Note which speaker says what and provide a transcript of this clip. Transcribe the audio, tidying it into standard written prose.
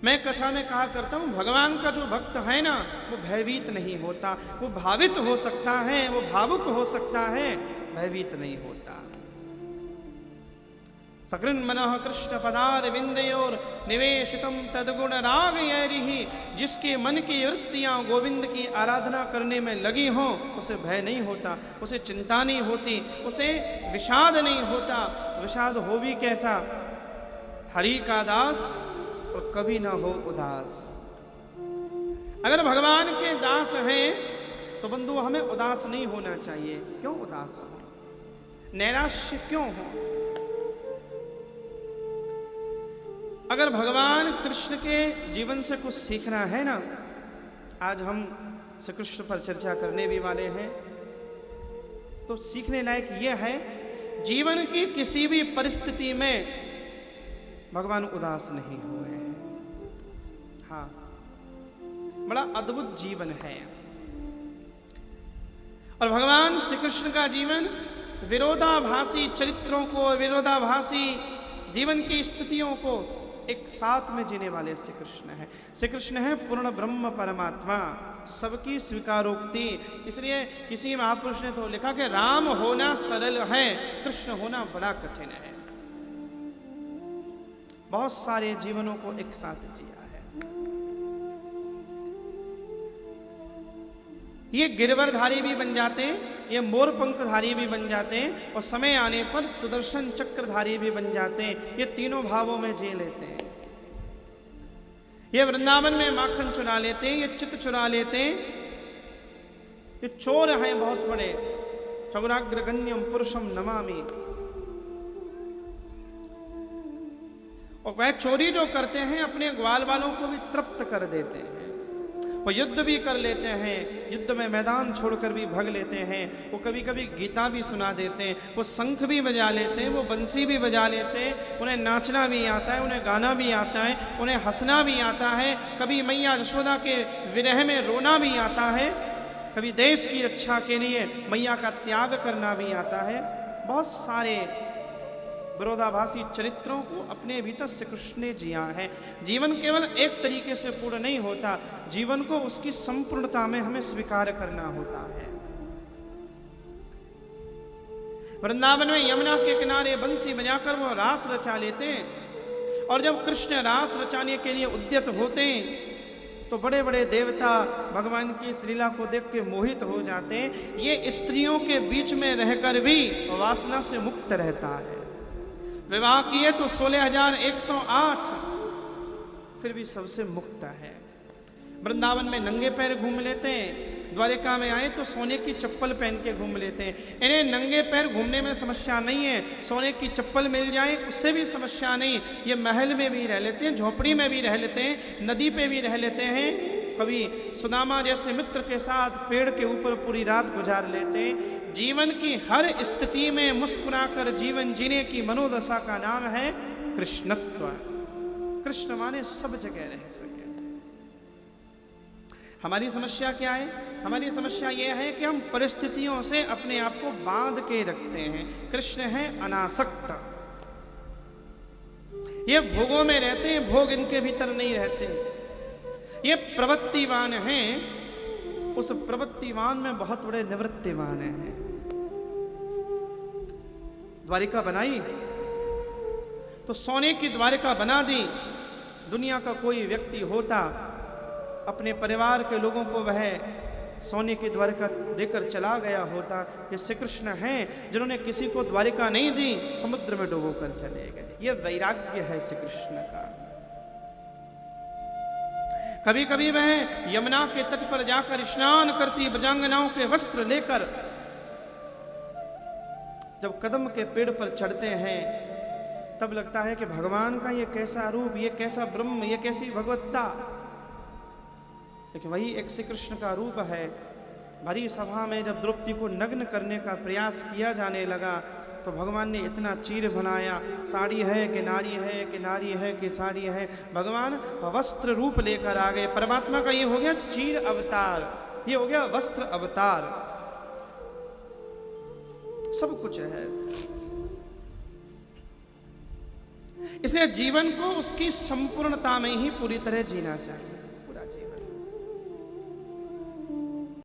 Speaker 1: मैं कथा में कहा करता हूं, भगवान का जो भक्त है ना, वो भयभीत नहीं होता। वो भावित हो सकता है, वो भावुक हो सकता है, भयभीत नहीं होता। सकृन मनः कृष्ण पदार विंदयोर निवेशितम तदगुण राग यैरिहि। जिसके मन की वृत्तियां गोविंद की आराधना करने में लगी हों, उसे भय नहीं होता, उसे चिंता नहीं होती, उसे विषाद नहीं होता। विषाद हो भी कैसा, हरि का दास और कभी ना हो उदास। अगर भगवान के दास हैं तो बंधु हमें उदास नहीं होना चाहिए। क्यों उदास हो, नैराश्य क्यों हो? अगर भगवान कृष्ण के जीवन से कुछ सीखना है ना, आज हम श्री कृष्ण पर चर्चा करने भी वाले हैं, तो सीखने लायक यह है, जीवन की किसी भी परिस्थिति में भगवान उदास नहीं हुए। हाँ, बड़ा अद्भुत जीवन है। और भगवान श्री कृष्ण का जीवन विरोधाभासी चरित्रों को, विरोधाभासी जीवन की स्थितियों को एक साथ में जीने वाले श्री कृष्ण है। श्री कृष्ण है पूर्ण ब्रह्म परमात्मा, सबकी स्वीकारोक्ति। इसलिए किसी महापुरुष ने तो लिखा कि राम होना सरल है, कृष्ण होना बड़ा कठिन है। बहुत सारे जीवनों को एक साथ जिया है। ये गिरवरधारी भी बन जाते हैं, ये मोर पंखधारी भी बन जाते हैं, और समय आने पर सुदर्शन चक्रधारी भी बन जाते हैं। ये तीनों भावों में जी लेते हैं। ये वृंदावन में माखन चुरा लेते हैं, ये चित्त चुरा लेते हैं। ये चोर हैं बहुत बड़े। चौराग्रगण्यम पुरुषम नमामि। और वह चोरी जो करते हैं, अपने ग्वाल वालों को भी तृप्त कर देते हैं। वो युद्ध भी कर लेते हैं, युद्ध में मैदान छोड़कर भी भाग लेते हैं। वो कभी कभी गीता भी सुना देते हैं, वो शंख भी बजा लेते हैं, वो बंसी भी बजा लेते हैं। उन्हें नाचना भी आता है, उन्हें गाना भी आता है, उन्हें हंसना भी आता है। कभी मैया यशोदा के विरह में रोना भी आता है, कभी देश की रक्षा के लिए मैया का त्याग करना भी आता है। बहुत सारे विरोधाभासी चरित्रों को अपने भीतर श्री कृष्ण ने जिया है। जीवन केवल एक तरीके से पूर्ण नहीं होता, जीवन को उसकी संपूर्णता में हमें स्वीकार करना होता है। वृंदावन में यमुना के किनारे बंसी बजाकर वो रास रचा लेते हैं, और जब कृष्ण रास रचाने के लिए उद्यत होते हैं तो बड़े बड़े देवता भगवान की इस लीला को देख के मोहित हो जाते हैं। ये स्त्रियों के बीच में रहकर भी वासना से मुक्त रहता है। विवाह किए तो 16,108, फिर भी सबसे मुक्त है। वृंदावन में नंगे पैर घूम लेते हैं, द्वारिका में आए तो सोने की चप्पल पहन के घूम लेते हैं। इन्हें नंगे पैर घूमने में समस्या नहीं है, सोने की चप्पल मिल जाए उससे भी समस्या नहीं। ये महल में भी रह लेते हैं, झोपड़ी में भी रह लेते हैं, नदी पे भी रह लेते हैं। कभी सुदामा जैसे मित्र के साथ पेड़ के ऊपर पूरी रात गुजार लेते हैं। जीवन की हर स्थिति में मुस्कुराकर जीवन जीने की मनोदशा का नाम है कृष्णत्व। कृष्ण माने सब जगह रह सके। हमारी समस्या क्या है? हमारी समस्या यह है कि हम परिस्थितियों से अपने आप को बांध के रखते हैं। कृष्ण है अनासक्त। ये भोगों में रहते हैं, भोग इनके भीतर नहीं रहते। ये प्रवृत्तिवान हैं, उस प्रवृत्तिवान में बहुत बड़े निवृत्तिवान हैं। द्वारिका बनाई तो सोने की द्वारिका बना दी। दुनिया का कोई व्यक्ति होता, अपने परिवार के लोगों को वह सोने की द्वारिका देकर चला गया होता। ये श्री कृष्ण हैं जिन्होंने किसी को द्वारिका नहीं दी, समुद्र में डुबो कर चले गए। ये वैराग्य है श्री कृष्ण का। कभी कभी वह यमुना के तट पर जाकर स्नान करती ब्रजांगनाओं के वस्त्र लेकर जब कदम के पेड़ पर चढ़ते हैं, तब लगता है कि भगवान का ये कैसा रूप, ये कैसा ब्रह्म, ये कैसी भगवत्ता। लेकिन वही एक श्री कृष्ण का रूप है। भरी सभा में जब द्रौपदी को नग्न करने का प्रयास किया जाने लगा, तो भगवान ने इतना चीर बनाया, साड़ी है कि नारी है, कि नारी है कि साड़ी है। भगवान वस्त्र रूप लेकर आ गए। परमात्मा का ये हो गया चीर अवतार, ये हो गया वस्त्र अवतार। सब कुछ है। इसलिए जीवन को उसकी संपूर्णता में ही पूरी तरह जीना चाहिए, पूरा जीवन।